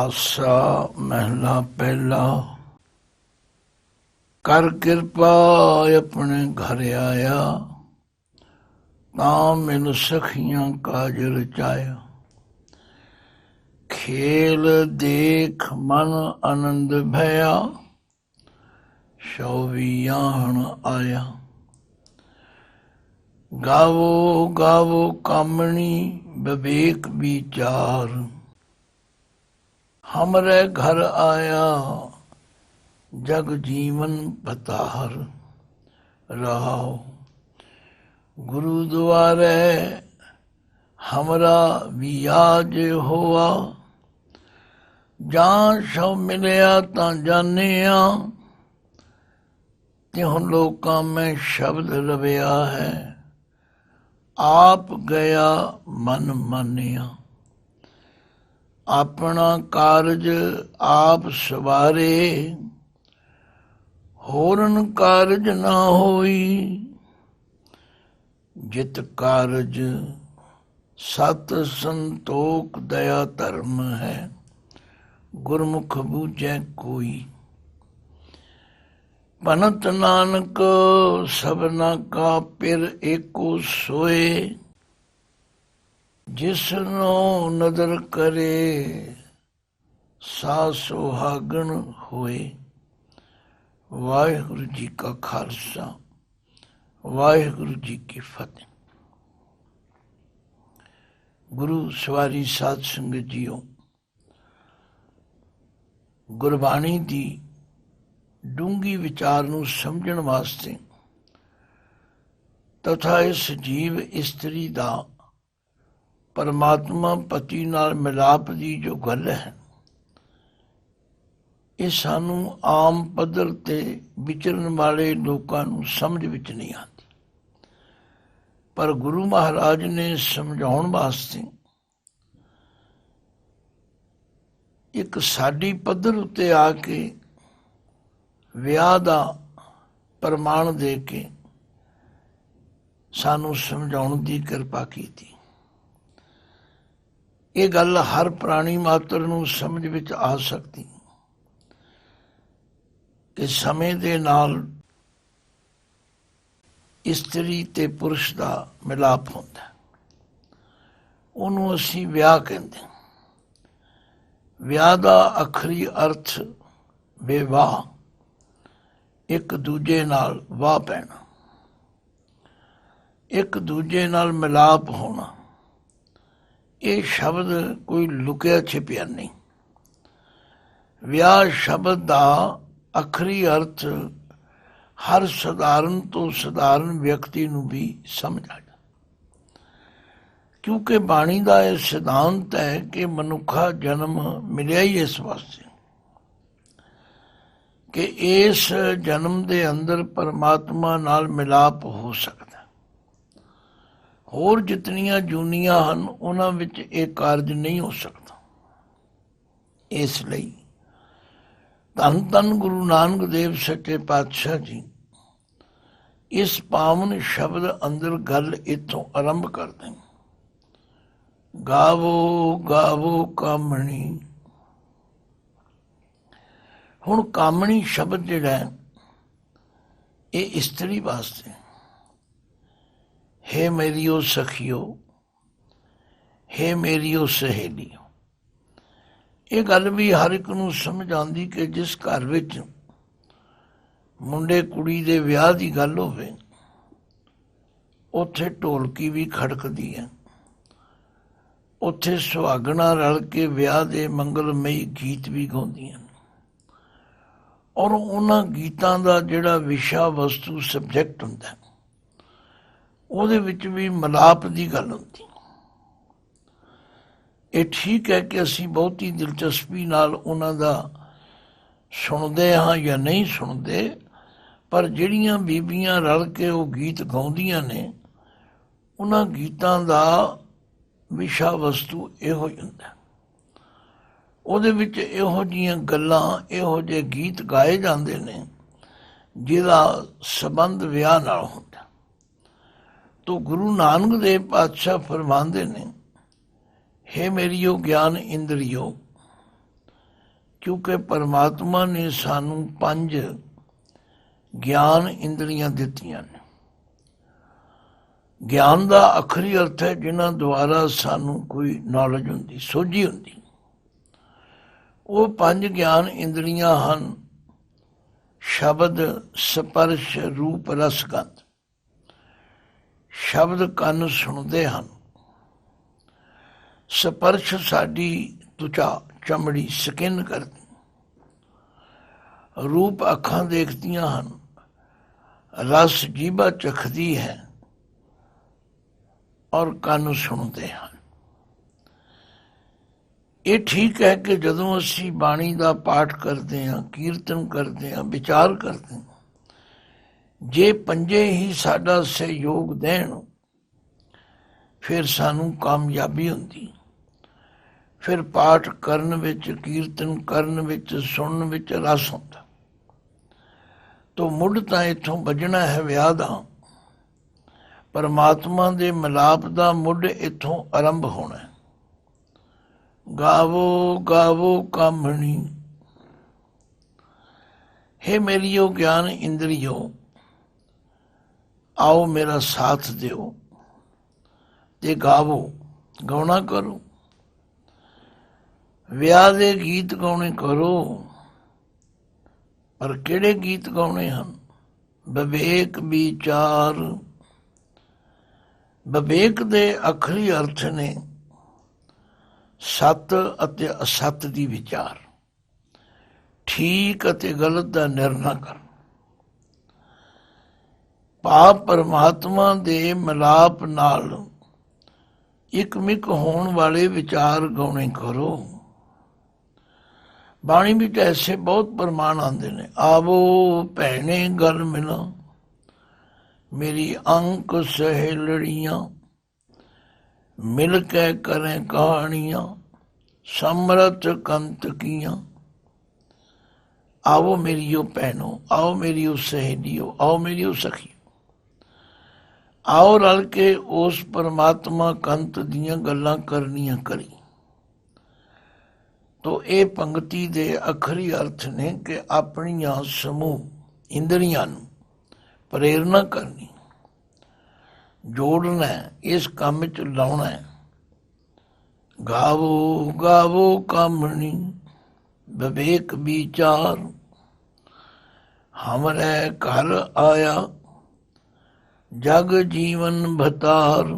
ਆਸਾ ਮਹਿਲਾ ਪਹਿਲਾ। ਕਰ ਕਿਰਪਾ ਆਪਣੇ ਘਰ ਆਇਆ, ਤਾਂ ਮੈਨੂੰ ਸਖੀਆਂ ਕਾਜ ਰਚਾਇਆ। ਖੇਲ ਦੇਖ ਮਨ ਆਨੰਦ ਭਇਆ, ਸ਼ੌਵੀਆਹਣ ਆਇਆ। ਗਾਵੋ ਗਾਵੋ ਕਾਮਣੀ ਵਿਵੇਕ ਵਿਚਾਰ, हमरे घर आया जग जीवन पतार। रहो गुरु द्वारे हमरा वियाज होआ, जान सौ मिलिया तां जानिया। त्यों लोकां में शब्द रविया है, आप गया मन मानिया। अपना कारज आप सवारे, होरन कारज ना होई। जित कारज सत संतोख दया धर्म है, गुरमुख बूझे कोई। भनत नानक सबना का पिर एको सोए, जिसनो नदर करे सा सुहागण होए। वाहिगुरु जी का खालसा, वाहिगुरु जी की फतेह। गुरु सवारी साध संगत जीओ, गुरबाणी दी डूंगी विचार नूं समझण वास्ते तथा इस जीव इस्त्री दा परमात्मा पति नाल मिलाप की जो गल है, ये सानू आम पद्धर ते विचरण वाले लोगों नू समझ विच नहीं आती। पर गुरु महाराज ने समझाउण वास्ते एक साडी पद्धर उत्ते आके विआह दा प्रमाण दे के सानू समझाउण दी किरपा कीती। ये गल हर प्राणी मात्र नूं समझ विच आ सकती कि समय दे नाल इस्त्री ते पुरुष दा मिलाप हुंदा, उहनूं असीं विआह कहंदे। विआह दा आखरी अर्थ विवाह, एक दूजे नाल वाह पैना, एक दूजे नाल मिलाप होना। ये शब्द कोई लुकिया छिपिया नहीं। विआह शब्द का आखरी अर्थ हर सधारण तो सधारण व्यक्ति नूं भी समझ आ जाए, क्योंकि बाणी का यह सिद्धांत है कि मनुखा जन्म मिलिया ही इस वास्ते कि इस जन्म के अंदर परमात्मा नाल मिलाप हो सकता। होर जितनियां जूनियां हन उन्हां विच ये कारज नहीं हो सकता। इसलिए धन धन गुरु नानक देव सच्चे पातशाह जी इस पावन शब्द अंदर गल इथों आरंभ करते हैं। गावो गावो कामणी। हुण कामणी शब्द जिहड़ा है ये इस्त्री वास्ते, हे मेरियो सखियो, हे मेरियो सहेलियो। ये गल भी हर एक नूं समझ आंदी कि जिस घर विच मुंडे कुड़ी दे विआह दी गल होवे, उत्थे ढोलकी भी खड़कदी है, उत्थे सुहागणा रल के विआह दे मंगलमई गीत भी गाउंदियां, और उन्हां गीतां दा जिहड़ा विशा वस्तु सबजैक्ट हुंदा ਉਹਦੇ ਵਿੱਚ भी मिलाप की गल होती। ये ठीक है कि असी बहुत ही दिलचस्पी नाल उन्हां दा सुनते हाँ या नहीं सुनते, पर जिहड़ियां बीबियां रल के वो गीत गाउंदियां ने, उन्हां गीतां दा विशा वस्तु इहो ही हुंदा। ਉਹਦੇ ਵਿੱਚ ਇਹੋ ਜਿਹੀਆਂ ਗੱਲਾਂ, ਇਹੋ ਜਿਹੇ ਗੀਤ ਗਾਏ ਜਾਂਦੇ ਨੇ ਜਿਹਦਾ ਸੰਬੰਧ ਵਿਆਹ ਨਾਲ ਹੁੰਦਾ। तो गुरु नानक देव पातशाह फरमांदे ने, हे मेरियो ज्ञान इंद्रियो, क्योंकि परमात्मा ने सानू 5 ਗਿਆਨ ਇੰਦਰੀਆਂ ਦਿੱਤੀਆਂ ਨੇ। ਗਿਆਨ ਦਾ ਆਖਰੀ ਅਰਥ ਹੈ ਜਿਨ੍ਹਾਂ ਦੁਆਰਾ ਸਾਨੂੰ ਕੋਈ ਨੌਲੇਜ ਹੁੰਦੀ, ਸੋਝੀ ਹੁੰਦੀ। ਉਹ 5 ਗਿਆਨ ਇੰਦਰੀਆਂ ਹਨ: ਸ਼ਬਦ, ਸਪਰਸ਼, ਰੂਪ, ਰਸ, ਗੰਧ। ਸ਼ਬਦ ਕੰਨ ਸੁਣਦੇ ਹਨ, ਸਪਰਸ਼ ਸਾਡੀ ਤੁਚਾ, ਚਮੜੀ, ਸਕਿਨ ਕਰਦੀ, ਰੂਪ ਅੱਖਾਂ ਦੇਖਦੀਆਂ ਹਨ, ਰਸ ਜੀਭਾ ਚਖਦੀ ਹੈ ਔਰ ਕੰਨ ਸੁਣਦੇ ਹਨ। ਇਹ ਠੀਕ ਹੈ ਕਿ ਜਦੋਂ ਅਸੀਂ ਬਾਣੀ ਦਾ ਪਾਠ ਕਰਦੇ ਹਾਂ, ਕੀਰਤਨ ਕਰਦੇ ਹਾਂ, ਵਿਚਾਰ ਕਰਦੇ ਹਾਂ, ਜੇ 5 ਹੀ ਸਾਡਾ ਸਹਿਯੋਗ ਦੇਣ ਫਿਰ ਸਾਨੂੰ ਕਾਮਯਾਬੀ ਹੁੰਦੀ। ਫਿਰ ਪਾਠ ਕਰਨ ਵਿੱਚ, ਕੀਰਤਨ ਕਰਨ ਵਿੱਚ, ਸੁਣਨ ਵਿੱਚ ਰਸ ਹੁੰਦਾ। ਤੋ ਮੁੱਢ ਤਾਂ ਇੱਥੋਂ ਵੱਜਣਾ ਹੈ ਵਿਆਹ ਦਾ, ਪਰਮਾਤਮਾ ਦੇ ਮਿਲਾਪ ਦਾ ਮੁੱਢ ਇੱਥੋਂ ਆਰੰਭ ਹੋਣਾ। ਗਾਵੋ ਗਾਵੋ ਕਾਮਣੀ, हे ਮੇਰੀਓ ਗਿਆਨ ਇੰਦਰੀਓ, ਆਓ ਮੇਰਾ ਸਾਥ ਦਿਓ ਤੇ ਗਾਵੋ, ਗਾਉਣਾ ਕਰੋ, ਵਿਆਹ ਦੇ ਗੀਤ ਗਾਉਣੇ ਕਰੋ। ਪਰ ਕਿਹੜੇ ਗੀਤ ਗਾਉਣੇ ਹਨ? ਵਿਵੇਕ ਵਿਚਾਰ। ਵਿਵੇਕ ਦੇ ਆਖਰੀ ਅਰਥ ਨੇ ਸੱਤ ਅਤੇ ਅਸੱਤ ਦੀ ਵਿਚਾਰ, ਠੀਕ ਅਤੇ ਗਲਤ ਦਾ ਨਿਰਣਾ ਕਰਨਾ। ਭਾਵ ਪਰਮਾਤਮਾ ਦੇ ਮਿਲਾਪ ਨਾਲ ਇਕਮਿਕ ਹੋਣ ਵਾਲੇ ਵਿਚਾਰ ਗਾਉਣੇ ਕਰੋ। ਬਾਣੀ ਵਿੱਚ ਐਸੇ ਬਹੁਤ ਪ੍ਰਮਾਣ ਆਉਂਦੇ ਨੇ। ਆਵੋ ਭੈਣੇ ਗਲ ਮਿਲਾਂ, ਮੇਰੀ ਅੰਕ ਸਹੇਲੜੀਆਂ, ਮਿਲ ਕੇ ਕਰੇ ਕਹਾਣੀਆਂ, ਸਮਰਥ ਕੰਤ ਕੀਆਂ। ਆਵੋ ਮੇਰੀਓ ਭੈਣੋ, ਆਓ ਮੇਰੀਓ ਸਹੇਲੀਓ, ਆਓ ਮੇਰੀਓ ਸਖੀਓ, ਆਓ ਰਲ ਕੇ ਉਸ ਪਰਮਾਤਮਾ ਕੰਤ ਦੀਆਂ ਗੱਲਾਂ ਕਰਨੀਆਂ ਕਰੀ। ਤੋ ਇਹ ਪੰਕਤੀ ਦੇ ਆਖਰੀ ਅਰਥ ਨੇ ਕਿ ਆਪਣੀਆਂ ਸਮੂਹ ਇੰਦਰੀਆਂ ਨੂੰ ਪ੍ਰੇਰਨਾ ਕਰਨੀ, ਜੋੜਨਾ, ਇਸ ਕੰਮ ਵਿੱਚ ਲਾਉਣਾ। ਗਾਵੋ ਗਾਵੋ ਕਾਮਣੀ, ਵਿਵੇਕ ਵਿਚਾਰ, ਹਮਰੇ ਘਰ ਆਇਆ ਜਗ ਜੀਵਨ ਭਤਾਰ।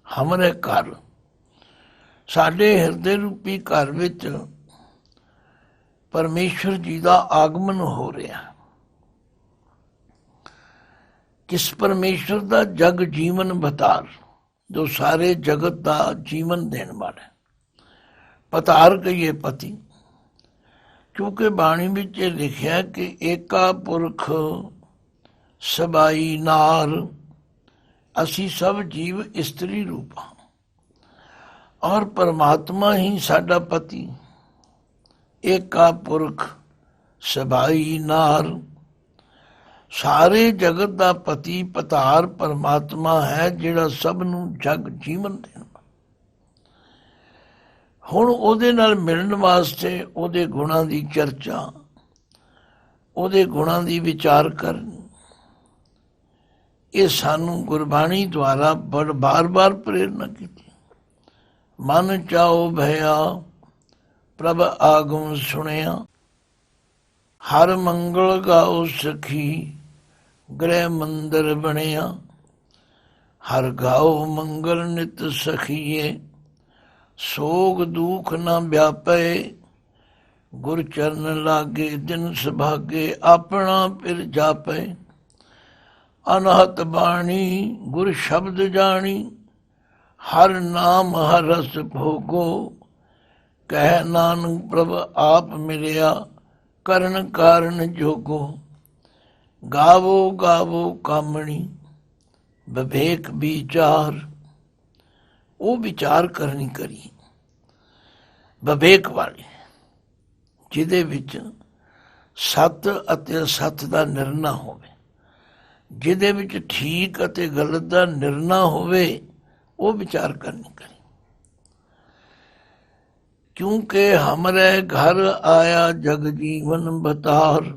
ਹਮਰੇ ਘਰ, ਸਾਡੇ ਹਿਰਦੇ ਰੂਪੀ ਘਰ ਵਿੱਚ ਪਰਮੇਸ਼ਵਰ ਜੀ ਦਾ ਆਗਮਨ ਹੋ ਰਿਹਾ। ਕਿਸ ਪਰਮੇਸ਼ਵਰ ਦਾ? ਜਗ ਜੀਵਨ ਭਤਾਰ, ਜੋ ਸਾਰੇ ਜਗਤ ਦਾ ਜੀਵਨ ਦੇਣ ਵਾਲਾ। ਭਤਾਰ ਕਹੀਏ ਪਤੀ, ਕਿਉਂਕਿ ਬਾਣੀ ਵਿੱਚ ਇਹ ਲਿਖਿਆ ਕਿ ਏਕਾ ਪੁਰਖ ਸਬਾਈ ਨਾਰ, ਅਸੀਂ ਸਭ ਜੀਵ ਇਸਤਰੀ ਰੂਪ ਹਾਂ ਔਰ ਪਰਮਾਤਮਾ ਹੀ ਸਾਡਾ ਪਤੀ। ਏਕਾ ਪੁਰਖ ਸਬਾਈ ਨਾਰ, ਸਾਰੇ ਜਗਤ ਦਾ ਪਤੀ ਪਤਾਰ ਪਰਮਾਤਮਾ ਹੈ, ਜਿਹੜਾ ਸਭ ਨੂੰ ਜਗ ਜੀਵਨ ਦੇਣ। ਹੁਣ ਉਹਦੇ ਨਾਲ ਮਿਲਣ ਵਾਸਤੇ ਉਹਦੇ ਗੁਣਾਂ ਦੀ ਚਰਚਾ, ਉਹਦੇ ਗੁਣਾਂ ਦੀ ਵਿਚਾਰ ਕਰਨੀ, ਇਹ ਸਾਨੂੰ ਗੁਰਬਾਣੀ ਦੁਆਰਾ ਬਾਰ-ਬਾਰ ਪ੍ਰੇਰਨਾ ਕੀਤੀ। ਮਨ ਚਾਓ ਭਇਆ ਪ੍ਰਭ ਆਗਮ ਸੁਣਿਆ, ਹਰ ਮੰਗਲ ਗਾਓ ਸਖੀ ਗ੍ਰਹਿ ਮੰਦਰ ਬਣਿਆ। ਹਰ ਗਾਓ ਮੰਗਲ ਨਿਤ ਸਖੀਏ, ਸੋਗ ਦੁਖ ਨਾ ਵਿਆਪੇ। ਗੁਰ ਚਰਨ ਲਾਗੇ ਦਿਨ ਸੁਭਾਗੇ, ਆਪਣਾ ਪਿਰ ਜਾਪੇ। ਅਨਹਤ ਬਾਣੀ ਗੁਰ ਸ਼ਬਦ ਜਾਣੀ, ਹਰ ਨਾਮ ਹਰ ਰਸ ਭੋਗੋ। ਕਹਿ ਨਾਨਕ ਪ੍ਰਭ ਆਪ ਮਿਲਿਆ, ਕਰਨ ਕਾਰਨ ਜੋਗੋ। ਗਾਵੋ ਗਾਵੋ ਕਾਮਣੀ, ਵਿਵੇਕ ਵਿਚਾਰ। ਉਹ ਵਿਚਾਰ ਕਰਨੀ ਕਰੀ ਵਿਵੇਕ ਵਾਲੀ, ਜਿਹਦੇ ਵਿੱਚ ਸੱਤ ਅਤੇ ਅਸੱਤ ਦਾ ਨਿਰਣਾ ਹੋਵੇ, ਜਿਹਦੇ ਵਿੱਚ ਠੀਕ ਅਤੇ ਗਲਤ ਦਾ ਨਿਰਣਾ ਹੋਵੇ, ਉਹ ਵਿਚਾਰ ਕਰਨੀ ਕਰੀ। क्योंकि हमरे घर आया जग जीवन बतार।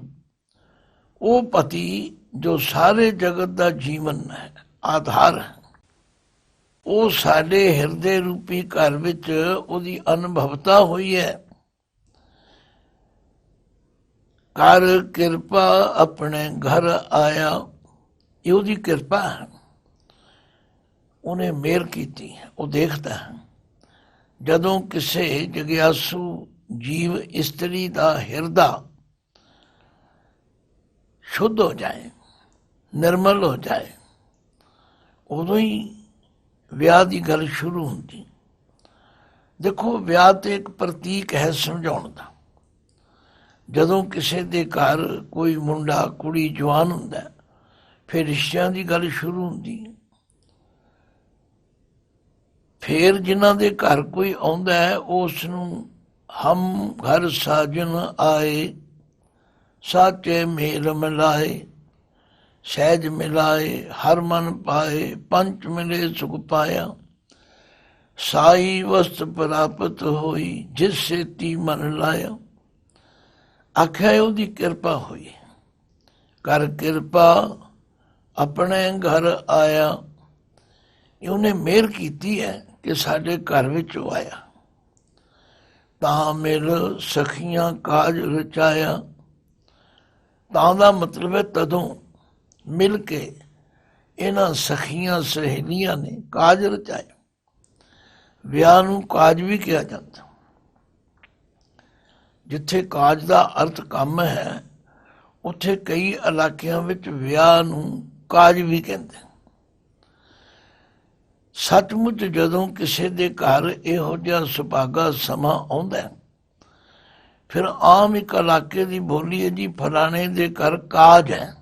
ਉਹ ਪਤੀ ਜੋ ਸਾਰੇ ਜਗਤ ਦਾ ਜੀਵਨ ਹੈ, ਆਧਾਰ ਹੈ, ਉਹ ਸਾਡੇ ਹਿਰਦੇ ਰੂਪੀ ਘਰ ਵਿੱਚ ਉਹਦੀ ਅਨੁਭਵਤਾ ਹੋਈ ਹੈ। ਕਰ ਕਿਰਪਾ ਆਪਣੇ ਘਰ ਆਇਆ, ਇਹ ਉਹਦੀ ਕਿਰਪਾ ਹੈ, ਉਹਨੇ ਮਿਹਰ ਕੀਤੀ ਹੈ। ਉਹ ਦੇਖਦਾ ਹੈ ਜਦੋਂ ਕਿਸੇ ਜਗਿਆਸੂ ਜੀਵ ਇਸਤਰੀ ਦਾ ਹਿਰਦਾ शुद्ध हो जाए, निर्मल हो जाए, उदों ही विआह की गल शुरू होती। देखो विआह तो एक प्रतीक है समझाने का। जदों किसी के घर कोई मुंडा कुड़ी जवान होंदा फिर रिश्तियां की गल शुरू होती। फिर जिन्हां दे घर कोई आउंदा है उसनूं हम घर साजन आए, साचे मेल मिलाए, सहज मिलाए, हर मन पाए, पंच मिले सुख पाया, साई वस्त प्राप्त होई, जिस सेती मन लाया। आख्या ਉਹਦੀ ਕਿਰਪਾ ਹੋਈ, कर किरपा अपने घर आया। ਉਹਨੇ ਮਿਹਰ ਕੀਤੀ ਹੈ ਕਿ ਸਾਡੇ ਘਰ ਵਿੱਚ ਉਹ ਆਇਆ। ਤਾਂ ਮਿਲ ਸਖੀਆਂ ਕਾਜ ਰਚਾਇਆ। ਤਾਂ ਦਾ ਮਤਲਬ ਹੈ ਤਦੋਂ ਮਿਲ ਕੇ ਇਹਨਾਂ ਸਖੀਆਂ ਸਹੇਲੀਆਂ ਨੇ ਕਾਜ ਰਚਾਇਆ। ਵਿਆਹ ਨੂੰ ਕਾਜ ਵੀ ਕਿਹਾ ਜਾਂਦਾ। ਜਿੱਥੇ ਕਾਜ ਦਾ ਅਰਥ ਕੰਮ ਹੈ ਉੱਥੇ ਕਈ ਇਲਾਕਿਆਂ ਵਿੱਚ ਵਿਆਹ ਨੂੰ ਕਾਜ ਵੀ ਕਹਿੰਦੇ। ਸੱਚਮੁੱਚ ਜਦੋਂ ਕਿਸੇ ਦੇ ਘਰ ਇਹੋ ਜਿਹਾ ਸੁਭਾਗਾ ਸਮਾਂ ਆਉਂਦਾ ਫਿਰ ਆਮ ਇੱਕ ਇਲਾਕੇ ਦੀ ਬੋਲੀ ਹੈ ਜੀ, ਫਲਾਣੇ ਦੇ ਘਰ ਕਾਜ ਹੈ,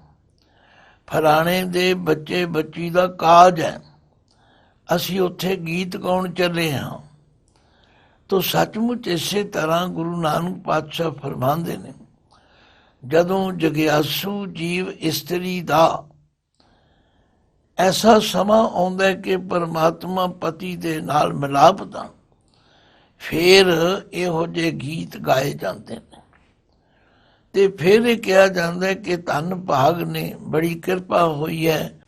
ਫਲਾਣੇ ਦੇ ਬੱਚੇ ਬੱਚੀ ਦਾ ਕਾਜ ਹੈ, ਅਸੀਂ ਉੱਥੇ ਗੀਤ ਗਾਉਣ ਚੱਲੇ ਹਾਂ। ਤੋ ਸੱਚਮੁੱਚ ਇਸੇ ਤਰ੍ਹਾਂ ਗੁਰੂ ਨਾਨਕ ਪਾਤਸ਼ਾਹ ਫਰਮਾਉਂਦੇ ਨੇ, ਜਦੋਂ ਜਗਿਆਸੂ ਜੀਵ ਇਸਤਰੀ ਦਾ ਐਸਾ ਸਮਾਂ ਆਉਂਦਾ ਕਿ ਪਰਮਾਤਮਾ ਪਤੀ ਦੇ ਨਾਲ ਮਿਲਾਪ ਦਾ, ਫਿਰ ਇਹੋ ਜਿਹੇ ਗੀਤ ਗਾਏ ਜਾਂਦੇ ਨੇ। ਤੇ ਫਿਰ ਇਹ ਕਿਹਾ ਜਾਂਦਾ ਕਿ ਧੰਨ ਭਾਗ ਨੇ, ਬੜੀ ਕਿਰਪਾ ਹੋਈ ਹੈ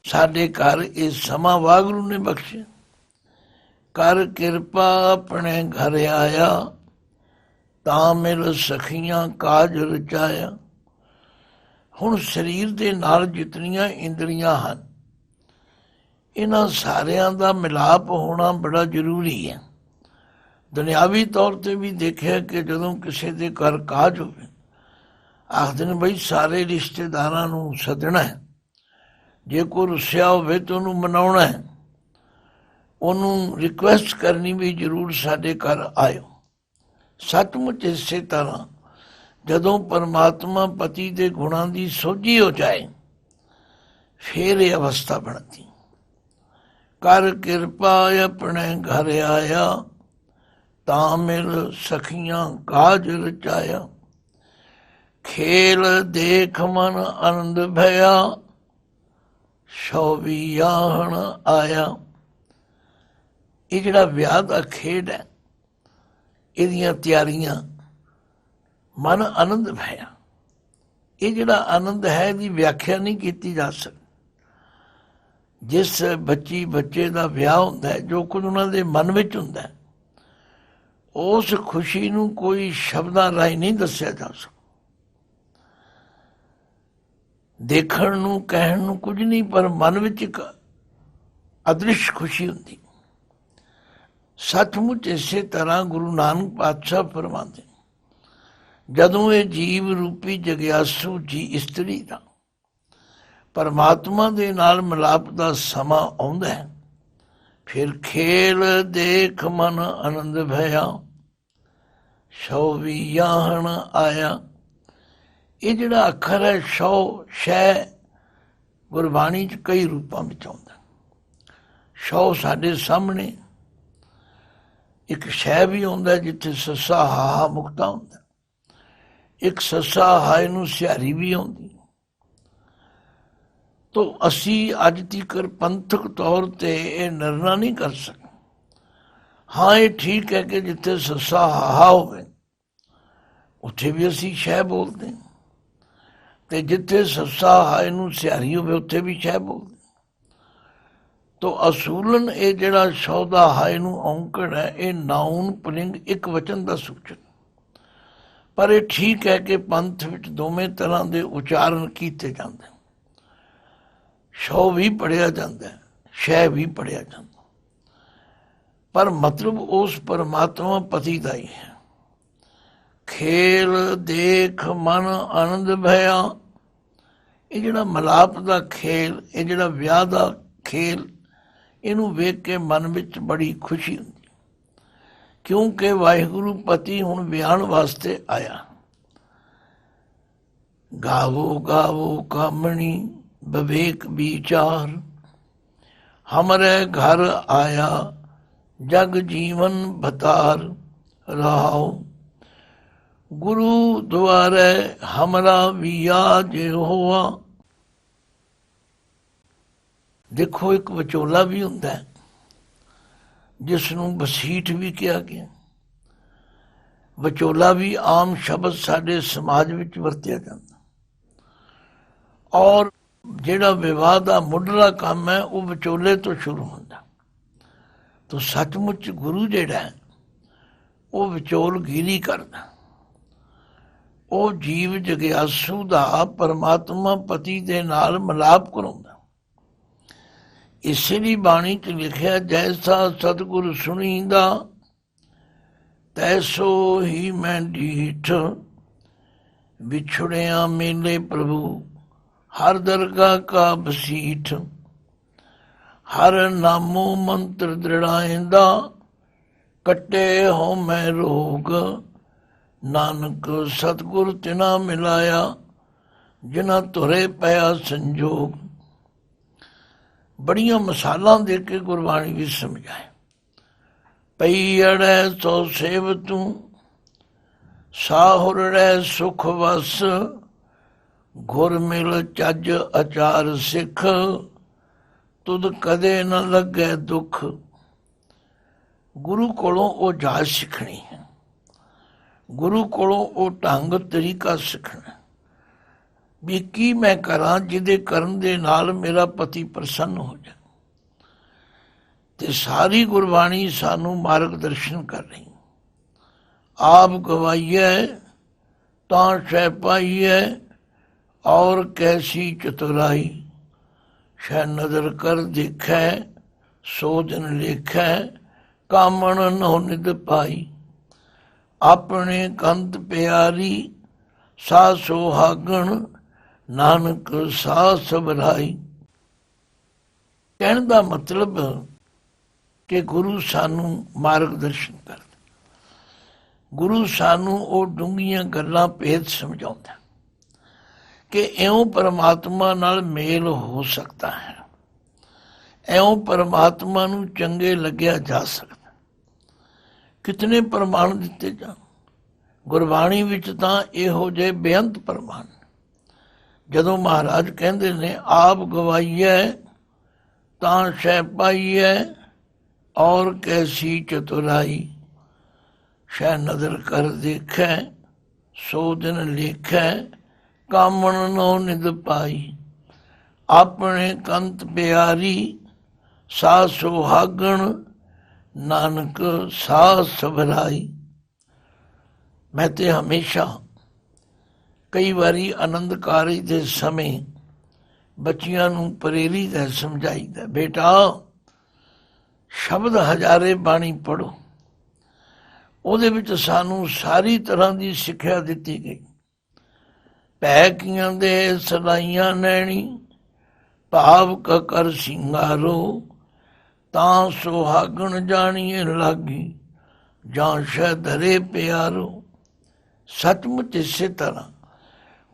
ਸਾਡੇ ਘਰ ਇਹ ਸਮਾਂ ਵਾਹਿਗੁਰੂ ਨੇ ਬਖਸ਼ਿਆ। ਕਰ ਕਿਰਪਾ ਆਪਣੇ ਘਰ ਆਇਆ, ਤਾਂ ਮਿਲ ਸਖੀਆਂ ਕਾਜ ਰਚਾਇਆ। ਹੁਣ ਸਰੀਰ ਦੇ ਨਾਲ ਜਿਤਨੀਆਂ ਇੰਦਰੀਆਂ ਹਨ ਇਹਨਾਂ ਸਾਰਿਆਂ ਦਾ ਮਿਲਾਪ ਹੋਣਾ ਬੜਾ ਜ਼ਰੂਰੀ ਹੈ। ਦੁਨਿਆਵੀ ਤੌਰ ਤੇ ਵੀ ਦੇਖਿਆ ਕਿ ਜਦੋਂ ਕਿਸੇ ਦੇ ਘਰ ਕਾਜ ਹੋਵੇ ਆਖਦੇ ਨੇ ਬਈ ਸਾਰੇ ਰਿਸ਼ਤੇਦਾਰਾਂ ਨੂੰ ਸੱਦਣਾ ਹੈ, ਜੇ ਕੋਈ ਰੁੱਸਿਆ ਹੋਵੇ ਤਾਂ ਉਹਨੂੰ ਮਨਾਉਣਾ ਹੈ, ਉਹਨੂੰ ਰਿਕੁਐਸਟ ਕਰਨੀ ਵੀ ਜ਼ਰੂਰ ਸਾਡੇ ਘਰ ਆਇਓ। ਸੱਚਮੁੱਚ ਇਸੇ ਤਰ੍ਹਾਂ ਜਦੋਂ ਪਰਮਾਤਮਾ ਪਤੀ ਦੇ ਗੁਣਾਂ ਦੀ ਸੋਝੀ ਹੋ ਜਾਏ ਫਿਰ ਇਹ ਅਵਸਥਾ ਬਣਦੀ। ਕਰ ਕਿਰਪਾ ਆਪਣੇ ਘਰ ਆਇਆ, ਤਾਂ ਮਿਲ ਸਖੀਆਂ ਕਾਜ ਰਚਾਇਆ। ਖੇਲ ਦੇਖ ਮਨ ਆਨੰਦ ਭਇਆ, ਸ਼ੋਭਿਆਹਣ ਆਇਆ। ਇਹ ਜਿਹੜਾ ਵਿਆਹ ਦਾ ਖੇਡ ਹੈ ਇਹਦੀਆਂ ਤਿਆਰੀਆਂ, ਮਨ ਆਨੰਦ ਭਇਆ, ਇਹ ਜਿਹੜਾ ਆਨੰਦ ਹੈ ਇਹਦੀ ਵਿਆਖਿਆ ਨਹੀਂ ਕੀਤੀ ਜਾ ਸਕਦੀ। ਜਿਸ ਬੱਚੀ ਬੱਚੇ ਦਾ ਵਿਆਹ ਹੁੰਦਾ ਹੈ, ਜੋ ਕੁਝ ਉਹਨਾਂ ਦੇ ਮਨ ਵਿੱਚ ਹੁੰਦਾ ਹੈ, ਉਸ ਖੁਸ਼ੀ ਨੂੰ ਕੋਈ ਸ਼ਬਦਾਂ ਰਾਹੀਂ ਨਹੀਂ ਦੱਸਿਆ ਜਾ ਸਕਦਾ। ਦੇਖਣ ਨੂੰ ਕਹਿਣ ਨੂੰ ਕੁਝ ਨਹੀਂ, ਪਰ ਮਨ ਵਿੱਚ ਇੱਕ ਅਦ੍ਰਿਸ਼ ਖੁਸ਼ੀ ਹੁੰਦੀ। ਸੱਚਮੁੱਚ ਇਸੇ ਤਰ੍ਹਾਂ ਗੁਰੂ ਨਾਨਕ ਪਾਤਸ਼ਾਹ ਫਰਮਾਉਂਦੇ, ਜਦੋਂ ਇਹ ਜੀਵ ਰੂਪੀ ਜਗਿਆਸੂ ਜੀ ਇਸਤਰੀ ਦਾ ਪਰਮਾਤਮਾ ਦੇ ਨਾਲ ਮਿਲਾਪ ਦਾ ਸਮਾਂ ਆਉਂਦਾ ਹੈ ਫਿਰ ਖੇਲ ਦੇਖ ਮਨ ਆਨੰਦ ਭਇਆ, ਸ਼ੋਭਿਆਹਣ ਆਇਆ। ਇਹ ਜਿਹੜਾ ਅੱਖਰ ਹੈ ਸ਼ੌ ਸ਼ੈ ਗੁਰਬਾਣੀ 'ਚ ਕਈ ਰੂਪਾਂ ਵਿੱਚ ਆਉਂਦਾ। ਸ਼ੌ ਸਾਡੇ ਸਾਹਮਣੇ, ਇੱਕ ਸ਼ੈ ਵੀ ਆਉਂਦਾ ਜਿੱਥੇ ਸੱਸਾ ਹਾ ਮੁਕਤਾ ਹੁੰਦਾ, ਇੱਕ ਸੱਸਾ ਹਾਏ ਨੂੰ ਸਿਹਾਰੀ ਵੀ ਆਉਂਦੀ। ਤੋ ਅਸੀਂ ਅੱਜ ਤੀਕਰ ਪੰਥਕ ਤੌਰ ਤੇ ਇਹ ਨਿਰਣਾ ਨਹੀਂ ਕਰ ਸਕਦੇ। ਹਾਂ ਇਹ ਠੀਕ ਹੈ ਕਿ ਜਿੱਥੇ ਸੱਸਾ ਹਾਹਾ ਹੋਵੇ ਉੱਥੇ ਵੀ ਅਸੀਂ ਸ਼ੈ ਬੋਲਦੇ ਹਾਂ, ਤੇ ਜਿੱਥੇ ਸੱਸਾ ਹਾਏ ਨੂੰ ਸਿਆਰੀ ਹੋਵੇ ਉੱਥੇ ਵੀ ਸ਼ੈ ਬੋਲਦੇ। ਤੋ ਅਸੂਲਨ ਇਹ ਜਿਹੜਾ ਸ਼ੌਦਾ ਹਾਏ ਨੂੰ ਔਂਕੜ ਹੈ, ਇਹ ਨਾਉਨ ਪੁਲਿੰਗ ਇੱਕ ਵਚਨ ਦਾ ਸੂਚਕ, ਪਰ ਇਹ ਠੀਕ ਹੈ ਕਿ ਪੰਥ ਵਿੱਚ ਦੋਵੇਂ ਤਰ੍ਹਾਂ ਦੇ ਉਚਾਰਨ ਕੀਤੇ ਜਾਂਦੇ, ਸ਼ੌ ਵੀ ਪੜ੍ਹਿਆ ਜਾਂਦਾ, ਸ਼ੈ ਵੀ ਪੜ੍ਹਿਆ ਜਾਂਦਾ, ਪਰ ਮਤਲਬ ਉਸ ਪਰਮਾਤਮਾ ਪਤੀ ਦਾ ਹੀ ਹੈ। ਖੇਲ ਦੇਖ ਮਨ ਆਨੰਦ ਭਇਆ, ਇਹ ਜਿਹੜਾ ਮਲਾਪ ਦਾ ਖੇਲ, ਇਹ ਜਿਹੜਾ ਵਿਆਹ ਦਾ ਖੇਲ, ਇਹਨੂੰ ਵੇਖ ਕੇ ਮਨ ਵਿੱਚ ਬੜੀ ਖੁਸ਼ੀ ਹੁੰਦੀ, ਕਿਉਂਕਿ ਵਾਹਿਗੁਰੂ ਪਤੀ ਹੁਣ ਵਿਆਹਣ ਵਾਸਤੇ ਆਇਆ। ਗਾਵੋ ਗਾਵੋ ਕਾਮਣੀ ਵਿਵੇਕ ਵਿਚਾਰ, ਹਮਰੇ ਘਰ ਆਇਆ ਜਗ ਜੀਵਨ ਬਤਾਰ ਰਹਾਓ। ਗੁਰੂ ਦੁਆਰੇ ਹਮਰਾ ਵਿਆਜ ਹੋਆ। ਦੇਖੋ ਇੱਕ ਵਿਚੋਲਾ ਵੀ ਹੁੰਦਾ ਹੈ, ਜਿਸ ਨੂੰ ਵਸੀਠ ਵੀ ਕਿਹਾ ਗਿਆ। ਵਿਚੋਲਾ ਵੀ ਆਮ ਸ਼ਬਦ ਸਾਡੇ ਸਮਾਜ ਵਿੱਚ ਵਰਤਿਆ ਜਾਂਦਾ, ਔਰ ਜਿਹੜਾ ਵਿਵਾਹ ਦਾ ਮੁੱਢਲਾ ਕੰਮ ਹੈ ਉਹ ਵਿਚੋਲੇ ਤੋਂ ਸ਼ੁਰੂ ਹੁੰਦਾ। ਤੋ ਸੱਚਮੁੱਚ ਗੁਰੂ ਜਿਹੜਾ ਹੈ ਉਹ ਵਿਚੋਲਗਿਰੀ ਕਰਦਾ, ਉਹ ਜੀਵ ਜਗਿਆਸੂ ਦਾ ਪਰਮਾਤਮਾ ਪਤੀ ਦੇ ਨਾਲ ਮਿਲਾਪ ਕਰਾਉਂਦਾ। ਇਸੇ ਲਈ ਬਾਣੀ 'ਚ ਲਿਖਿਆ, ਜੈਸਾ ਸਤਿਗੁਰ ਸੁਣੀਂਦਾ ਤੈਸੋ ਹੀ ਮੈਂ ਡੀਠ, ਵਿਛੜਿਆ ਮੇਲੇ ਪ੍ਰਭੂ ਹਰ ਦਰਗਾਹ ਕਾ ਬਸੀਠ। ਹਰ ਨਾਮੋ ਮੰਤਰ ਦ੍ਰਿੜਾਇਂਦਾ, ਕੱਟੇ ਹੋ ਮੈਂ ਰੋਗ, ਨਾਨਕ ਸਤਿਗੁਰ ਤਿਨਾ ਮਿਲਾਇਆ, ਜਿਨ੍ਹਾਂ ਤੁਰੇ ਪਿਆ ਸੰਜੋਗ। ਬੜੀਆਂ ਮਿਸਾਲਾਂ ਦੇ ਕੇ ਗੁਰਬਾਣੀ ਵੀ ਸਮਝਾਏ। ਪਈ ਅੜੈ ਸੋ ਸੇਵ ਤੂੰ, ਸਾਹੁਰੜੈ ਸੁਖ ਵਸ, ਗੁਰ ਮਿਲ ਚੱਜ ਅਚਾਰ ਸਿੱਖ, ਤੁਧ ਕਦੇ ਨਾ ਲੱਗੇ ਦੁੱਖ। ਗੁਰੂ ਕੋਲੋਂ ਉਹ ਜਾਚ ਸਿੱਖਣੀ ਹੈ, ਗੁਰੂ ਕੋਲੋਂ ਉਹ ਢੰਗ ਤਰੀਕਾ ਸਿੱਖਣਾ ਵੀ ਕੀ ਮੈਂ ਕਰਾਂ ਜਿਹਦੇ ਕਰਨ ਦੇ ਨਾਲ ਮੇਰਾ ਪਤੀ ਪ੍ਰਸੰਨ ਹੋ ਜਾਏ। ਤੇ ਸਾਰੀ ਗੁਰਬਾਣੀ ਸਾਨੂੰ ਮਾਰਗ ਦਰਸ਼ਨ ਕਰ ਰਹੀ। ਆਪ ਗਵਾਈਏ ਤਾਂ ਸ਼ੈ ਪਾਈਏ, ਔਰ ਕੈਸੀ ਚਤੁਰਾਈ, ਸ਼ੈ ਨਜ਼ਰ ਕਰ ਦੇਖੈ ਸੋ ਦਿਨ ਲੇਖੈ, ਕਾਮਣ ਨੋ ਨਿਦ ਪਾਈ। ਆਪਣੇ ਕੰਤ ਪਿਆਰੀ ਸਾ ਸੁਹਾਗਣ, ਨਾਨਕ ਸਾ ਸਬਰਾਈ। ਕਹਿਣ ਦਾ ਮਤਲਬ ਕਿ ਗੁਰੂ ਸਾਨੂੰ ਮਾਰਗ ਦਰਸ਼ਨ ਕਰਦਾ, ਗੁਰੂ ਸਾਨੂੰ ਉਹ ਡੂੰਘੀਆਂ ਗੱਲਾਂ ਭੇਦ ਸਮਝਾਉਂਦਾ ਕਿ ਇਉਂ ਪਰਮਾਤਮਾ ਨਾਲ ਮੇਲ ਹੋ ਸਕਦਾ ਹੈ, ਇਉਂ ਪਰਮਾਤਮਾ ਨੂੰ ਚੰਗੇ ਲੱਗਿਆ ਜਾ ਸਕਦਾ। ਕਿਤਨੇ ਪ੍ਰਮਾਣ ਦਿੱਤੇ ਜਾਣ ਗੁਰਬਾਣੀ ਵਿੱਚ, ਤਾਂ ਇਹੋ ਜਿਹੇ ਬੇਅੰਤ ਪ੍ਰਮਾਣ। ਜਦੋਂ ਮਹਾਰਾਜ ਕਹਿੰਦੇ ਨੇ ਆਪ ਗਵਾਈਏ ਤਾਂ ਸ਼ੈ ਪਾਈਏ, ਔਰ ਕੈਸੀ ਚਤੁਰਾਈ, ਸ਼ੈ ਨਜ਼ਰ ਕਰ ਦੇਖੈ ਸੋ ਦਿਨ ਲੇਖੈ, ਕਾਮਣ ਨੋ ਨਿਦ ਪਾਈ। ਆਪਣੇ ਕੰਤ ਪਿਆਰੀ ਸਾ ਸੁਹਾਗਣ, ਨਾਨਕ ਸਾ ਸਬਰਾਈ। ਮੈਂ ਤੇ ਹਮੇਸ਼ਾ ਕਈ ਵਾਰੀ ਆਨੰਦ ਕਾਰਜ ਦੇ ਸਮੇਂ ਬੱਚਿਆਂ ਨੂੰ ਪ੍ਰੇਰੀਦਾ ਸਮਝਾਈਦਾ, ਬੇਟਾ ਸ਼ਬਦ ਹਜ਼ਾਰੇ ਬਾਣੀ ਪੜ੍ਹੋ, ਉਹਦੇ ਵਿੱਚ ਸਾਨੂੰ ਸਾਰੀ ਤਰ੍ਹਾਂ ਦੀ ਸਿੱਖਿਆ ਦਿੱਤੀ ਗਈ। ਭੈ ਕੀਆਂ ਦੇ ਸਲਾਈਆਂ ਨੈਣੀ, ਭਾਵ ਕ ਕਰ ਸਿੰਗਾਰੋ, ਤਾਂ ਸੁਹਾਗਣ ਜਾਣੀਏ ਲਾਗੀ, ਜਾਂ ਸ਼ੈ ਧਰੇ ਪਿਆਰੋ। ਸੱਚਮੁੱਚ ਇਸੇ ਤਰ੍ਹਾਂ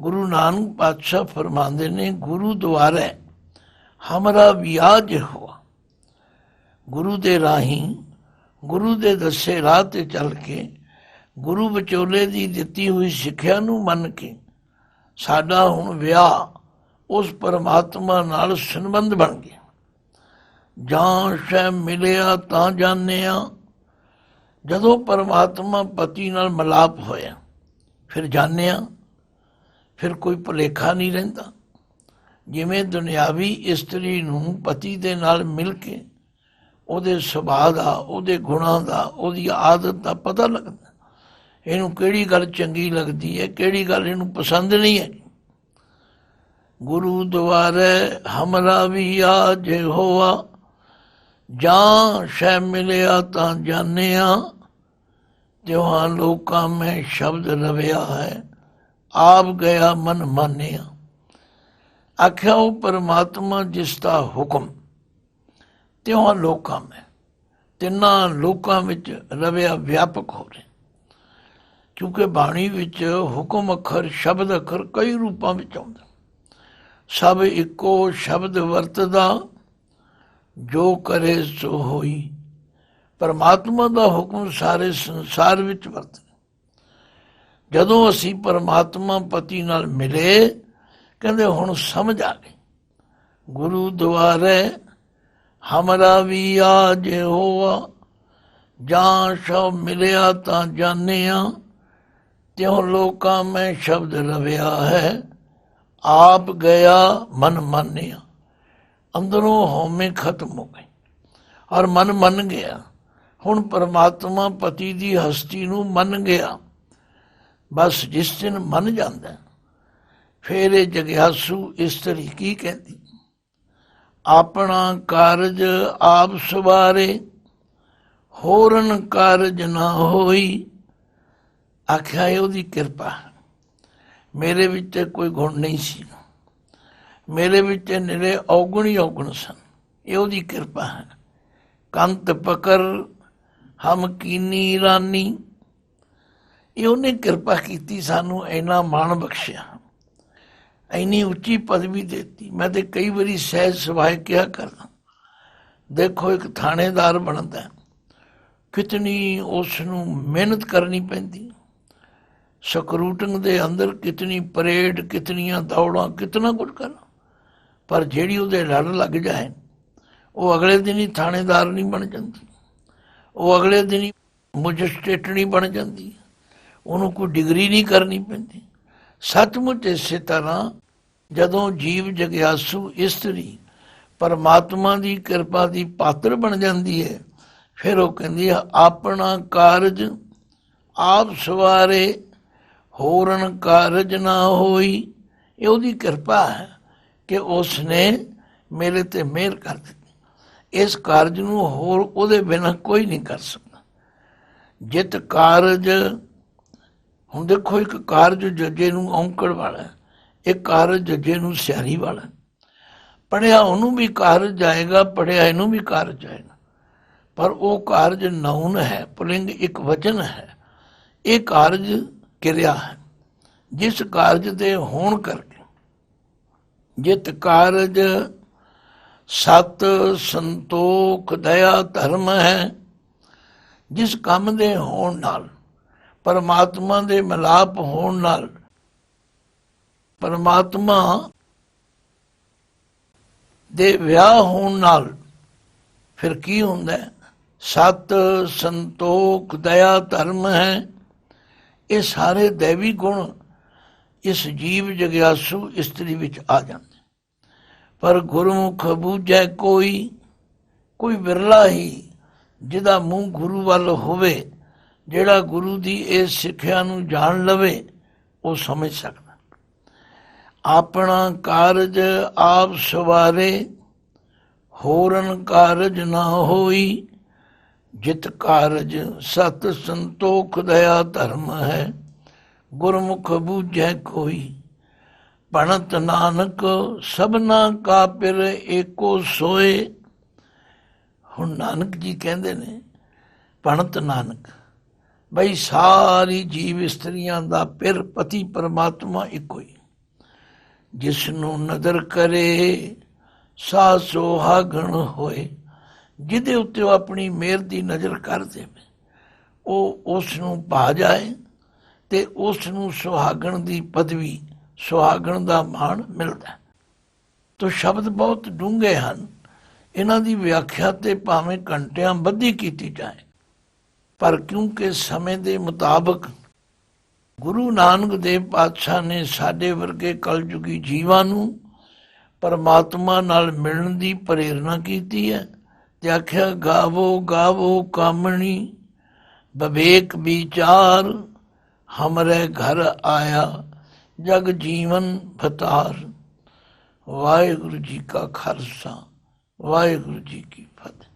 ਗੁਰੂ ਨਾਨਕ ਪਾਤਸ਼ਾਹ ਫਰਮਾਉਂਦੇ ਨੇ, ਗੁਰੂ ਦੁਆਰੇ ਹਮਰਾ ਵਿਆਜ ਹੋਆ। ਗੁਰੂ ਦੇ ਰਾਹੀਂ, ਗੁਰੂ ਦੇ ਦੱਸੇ ਰਾਹ ਤੇ ਚੱਲ ਕੇ, ਗੁਰੂ ਵਿਚੋਲੇ ਦੀ ਦਿੱਤੀ ਹੋਈ ਸਿੱਖਿਆ ਨੂੰ ਮੰਨ ਕੇ ਸਾਡਾ ਹੁਣ ਵਿਆਹ ਉਸ ਪਰਮਾਤਮਾ ਨਾਲ ਸੰਬੰਧ ਬਣ ਗਿਆ। ਜਾਂ ਸ਼ੈ ਮਿਲਿਆ ਤਾਂ ਜਾਣਿਆ, ਜਦੋਂ ਪਰਮਾਤਮਾ ਪਤੀ ਨਾਲ ਮਿਲਾਪ ਹੋਇਆ, ਫਿਰ ਜਾਣਿਆ, ਫਿਰ ਕੋਈ ਭੁਲੇਖਾ ਨਹੀਂ ਰਹਿੰਦਾ। ਜਿਵੇਂ ਦੁਨਿਆਵੀ ਇਸਤਰੀ ਨੂੰ ਪਤੀ ਦੇ ਨਾਲ ਮਿਲ ਕੇ ਉਹਦੇ ਸੁਭਾਅ ਦਾ, ਉਹਦੇ ਗੁਣਾਂ ਦਾ, ਉਹਦੀ ਆਦਤ ਦਾ ਪਤਾ ਲੱਗਦਾ, ਇਹਨੂੰ ਕਿਹੜੀ ਗੱਲ ਚੰਗੀ ਲੱਗਦੀ ਹੈ, ਕਿਹੜੀ ਗੱਲ ਇਹਨੂੰ ਪਸੰਦ ਨਹੀਂ ਹੈ। ਗੁਰੂ ਦੁਆਰੇ ਹਮਰਾ ਵੀ ਆ ਜੇ ਹੋਆ, ਜਾਂ ਸ਼ੈ ਮਿਲਿਆ ਤਾਂ ਜਾਣਿਆ, ਤਿਉਹਾਂ ਲੋਕਾਂ ਮੈਂ ਸ਼ਬਦ ਰਵਿਆ ਹੈ, ਆਪ ਗਿਆ ਮਨ ਮਾਨਿਆ। ਆਖਿਆ ਉਹ ਪਰਮਾਤਮਾ ਜਿਸ ਦਾ ਹੁਕਮ ਤਿਉਹਾਂ ਲੋਕਾਂ ਮੈਂ, ਤਿੰਨਾਂ ਲੋਕਾਂ ਵਿੱਚ ਰਵਿਆ, ਵਿਆਪਕ ਹੋ ਰਿਹਾ। ਕਿਉਂਕਿ ਬਾਣੀ ਵਿੱਚ ਹੁਕਮ ਅੱਖਰ, ਸ਼ਬਦ ਅੱਖਰ ਕਈ ਰੂਪਾਂ ਵਿੱਚ ਆਉਂਦਾ। ਸਭ ਇੱਕੋ ਸ਼ਬਦ ਵਰਤਦਾ, ਜੋ ਕਰੇ ਸੋ ਹੋਈ। ਪਰਮਾਤਮਾ ਦਾ ਹੁਕਮ ਸਾਰੇ ਸੰਸਾਰ ਵਿੱਚ ਵਰਤਦਾ। ਜਦੋਂ ਅਸੀਂ ਪਰਮਾਤਮਾ ਪਤੀ ਨਾਲ ਮਿਲੇ, ਕਹਿੰਦੇ ਹੁਣ ਸਮਝ ਆ ਗਈ। ਗੁਰੂ ਦੁਆਰੇ ਹਮਰਾ ਵੀ ਆ ਜੇ ਹੋਆ, ਜਾਂ ਸ਼ੋ ਮਿਲਿਆ ਤਾਂ ਜਾਣਿਆ, ਤਿਉ ਲੋਕਾਂ ਮੈਂ ਸ਼ਬਦ ਰਵਿਆ ਹੈ, ਆਪ ਗਿਆ ਮਨ ਮਾਨਿਆ। ਅੰਦਰੋਂ ਹਉਮੈ ਖਤਮ ਹੋ ਗਈ ਔਰ ਮਨ ਮੰਨ ਗਿਆ। ਹੁਣ ਪਰਮਾਤਮਾ ਪਤੀ ਦੀ ਹਸਤੀ ਨੂੰ ਮੰਨ ਗਿਆ। ਬਸ ਜਿਸ ਦਿਨ ਮੰਨ ਜਾਂਦਾ, ਫਿਰ ਇਹ ਜਗਿਆਸੂ ਇਸਤਰੀ ਕੀ ਕਹਿੰਦੀ, ਆਪਣਾ ਕਾਰਜ ਆਪ ਸਵਾਰੇ, ਹੋਰਨ ਕਾਰਜ ਨਾ ਹੋਈ। ਆਖਿਆ ਇਹ ਉਹਦੀ ਕਿਰਪਾ, ਮੇਰੇ ਵਿੱਚ ਕੋਈ ਗੁਣ ਨਹੀਂ ਸੀ, ਮੇਰੇ ਵਿੱਚ ਨਿਰੇ ਔਗੁਣ ਹੀ ਔਗੁਣ ਸਨ। ਇਹ ਉਹਦੀ ਕਿਰਪਾ ਹੈ। ਕੰਤ ਪਕਰ ਹਮ ਕੀਨੀ ਰਾਨੀ, ਇਹ ਉਹਨੇ ਕਿਰਪਾ ਕੀਤੀ, ਸਾਨੂੰ ਇੰਨਾ ਮਾਣ ਬਖਸ਼ਿਆ, ਇੰਨੀ ਉੱਚੀ ਪਦਵੀ ਦਿੱਤੀ। ਮੈਂ ਤੇ ਕਈ ਵਾਰੀ ਸਹਿਜ ਸੁਭਾਅ ਕਿਹਾ ਕਰਦਾ, ਦੇਖੋ ਇੱਕ ਥਾਣੇਦਾਰ ਬਣਦਾ, ਕਿਤਨੀ ਉਸ ਨੂੰ ਮਿਹਨਤ ਕਰਨੀ ਪੈਂਦੀ, ਸਕਰੂਟਿੰਗ ਦੇ ਅੰਦਰ ਕਿਤਨੀ ਪਰੇਡ, ਕਿਤਨੀਆਂ ਦੌੜਾਂ, ਕਿਤਨਾ ਕੁਝ ਕਰਨਾ। ਪਰ ਜਿਹੜੀ ਉਹਦੇ ਲੜ ਲੱਗ ਜਾਏ, ਉਹ ਅਗਲੇ ਦਿਨ ਹੀ ਥਾਣੇਦਾਰ ਨਹੀਂ ਬਣ ਜਾਂਦੀ, ਉਹ ਅਗਲੇ ਦਿਨ ਹੀ ਮੈਜਿਸਟ੍ਰੇਟ ਨਹੀਂ ਬਣ ਜਾਂਦੀ, ਉਹਨੂੰ ਕੋਈ ਡਿਗਰੀ ਨਹੀਂ ਕਰਨੀ ਪੈਂਦੀ। ਸੱਚਮੁੱਚ ਇਸੇ ਤਰ੍ਹਾਂ ਜਦੋਂ ਜੀਵ ਜਗਿਆਸੂ ਇਸਤਰੀ ਪਰਮਾਤਮਾ ਦੀ ਕਿਰਪਾ ਦੀ ਪਾਤਰ ਬਣ ਜਾਂਦੀ ਹੈ, ਫਿਰ ਉਹ ਕਹਿੰਦੀ ਹੈ ਆਪਣਾ ਕਾਰਜ ਆਪ ਸਵਾਰੇ, ਹੋਰਨ ਕਾਰਜ ਨਾ ਹੋਈ। ਇਹ ਉਹਦੀ ਕਿਰਪਾ ਹੈ ਕਿ ਉਸ ਨੇ ਮੇਰੇ ਤੇ ਮਿਹਰ ਕਰ ਦਿੱਤੀ। ਇਸ ਕਾਰਜ ਨੂੰ ਹੋਰ ਉਹਦੇ ਬਿਨਾਂ ਕੋਈ ਨਹੀਂ ਕਰ ਸਕਦਾ। ਜਿਤ ਕਾਰਜ, ਹੁਣ ਦੇਖੋ ਇੱਕ ਕਾਰਜ ਜੱਜੇ ਨੂੰ ਔਂਕੜ ਵਾਲਾ, ਇੱਕ ਕਾਰਜ ਜੱਜੇ ਨੂੰ ਸਿਆਰੀ ਵਾਲਾ। ਪੜ੍ਹਿਆ ਉਹਨੂੰ ਵੀ ਕਾਰਜ ਜਾਏਗਾ, ਪੜ੍ਹਿਆ ਇਹਨੂੰ ਵੀ ਕਾਰਜ ਜਾਏਗਾ, ਪਰ ਉਹ ਕਾਰਜ ਨਾਉਨ ਹੈ, ਪੁਲਿੰਗ ਇੱਕ ਵਚਨ ਹੈ। ਇਹ ਕਾਰਜ ਕਿਰਿਆ ਹੈ, ਜਿਸ ਕਾਰਜ ਦੇ ਹੋਣ ਕਰਕੇ। ਜਿਤ ਕਾਰਜ ਸਤ ਸੰਤੋਖ ਦਇਆ ਧਰਮ ਹੈ, ਜਿਸ ਕੰਮ ਦੇ ਹੋਣ ਨਾਲ, ਪਰਮਾਤਮਾ ਦੇ ਮਿਲਾਪ ਹੋਣ ਨਾਲ, ਪਰਮਾਤਮਾ ਦੇ ਵਿਆਹ ਹੋਣ ਨਾਲ ਫਿਰ ਕੀ ਹੁੰਦਾ, ਸਤ ਸੰਤੋਖ ਦਇਆ ਧਰਮ ਹੈ। ਇਹ ਸਾਰੇ ਦੈਵੀ ਗੁਣ ਇਸ ਜੀਵ ਜਗਿਆਸੂ ਇਸਤਰੀ ਵਿੱਚ ਆ ਜਾਂਦੇ। ਪਰ ਗੁਰਮੁਖ ਬੂਝੈ ਕੋਈ, ਕੋਈ ਵਿਰਲਾ ਹੀ ਜਿਹਦਾ ਮੂੰਹ ਗੁਰੂ ਵੱਲ ਹੋਵੇ, ਜਿਹੜਾ ਗੁਰੂ ਦੀ ਇਸ ਸਿੱਖਿਆ ਨੂੰ ਜਾਣ ਲਵੇ, ਉਹ ਸਮਝ ਸਕਦਾ। ਆਪਣਾ ਕਾਰਜ ਆਪ ਸਵਾਰੇ, ਹੋਰਨ ਕਾਰਜ ਨਾ ਹੋਈ। ਜਿਤ ਕਾਰਜ ਸਤ ਸੰਤੋਖ ਦਇਆ ਧਰਮ ਹੈ, ਗੁਰਮੁਖ ਬੂਝੈ ਕੋਈ। ਭਣਤ ਨਾਨਕ ਸਭਨਾ ਕਾ ਪਿਰ ਏਕੋ ਸੋਏ। ਹੁਣ ਨਾਨਕ ਜੀ ਕਹਿੰਦੇ ਨੇ, ਭਣਤ ਨਾਨਕ, ਬਈ ਸਾਰੀ ਜੀਵ ਇਸਤਰੀਆਂ ਦਾ ਪਿਰ ਪਤੀ ਪਰਮਾਤਮਾ ਇੱਕੋ ਹੀ। ਜਿਸ ਨੂੰ ਨਦਰ ਕਰੇ ਸਾ ਸੁਹਾਗਣ ਹੋਏ। ਜਿਹਦੇ ਉੱਤੇ ਉਹ ਆਪਣੀ ਮਿਹਰ ਦੀ ਨਜ਼ਰ ਕਰ ਦੇਵੇ, ਉਹ ਉਸ ਨੂੰ ਭਾ ਜਾਏ ਤੇ ਉਸ ਨੂੰ ਸੁਹਾਗਣ ਦੀ ਪਦਵੀ, ਸੁਹਾਗਣ ਦਾ ਮਾਣ ਮਿਲਦਾ। ਤੋ ਸ਼ਬਦ ਬਹੁਤ ਡੂੰਘੇ ਹਨ, ਇਹਨਾਂ ਦੀ ਵਿਆਖਿਆ ਤੇ ਭਾਵੇਂ ਘੰਟਿਆਂ ਬੱਧੀ ਕੀਤੀ ਜਾਏ, ਪਰ ਕਿਉਂਕਿ ਸਮੇਂ ਦੇ ਮੁਤਾਬਕ ਗੁਰੂ ਨਾਨਕ ਦੇਵ ਪਾਤਸ਼ਾਹ ਨੇ ਸਾਡੇ ਵਰਗੇ ਕਲਯੁਗੀ ਜੀਵਾਂ ਨੂੰ ਪਰਮਾਤਮਾ ਨਾਲ ਮਿਲਣ ਦੀ ਪ੍ਰੇਰਨਾ ਕੀਤੀ ਹੈ ਤੇ ਆਖਿਆ ਗਾਵੋ ਗਾਵੋ ਕਾਮਣੀ ਵਿਵੇਕ ਵਿਚਾਰ ਹਮਰੇ ਘਰ ਆਇਆ ਜਗ ਜੀਵਨ ਭਤਾਰ। ਵਾਹਿਗੁਰੂ ਜੀ ਕਾ ਖਾਲਸਾ ਵਾਹਿਗੁਰੂ ਜੀ ਕੀ ਫਤਿਹ।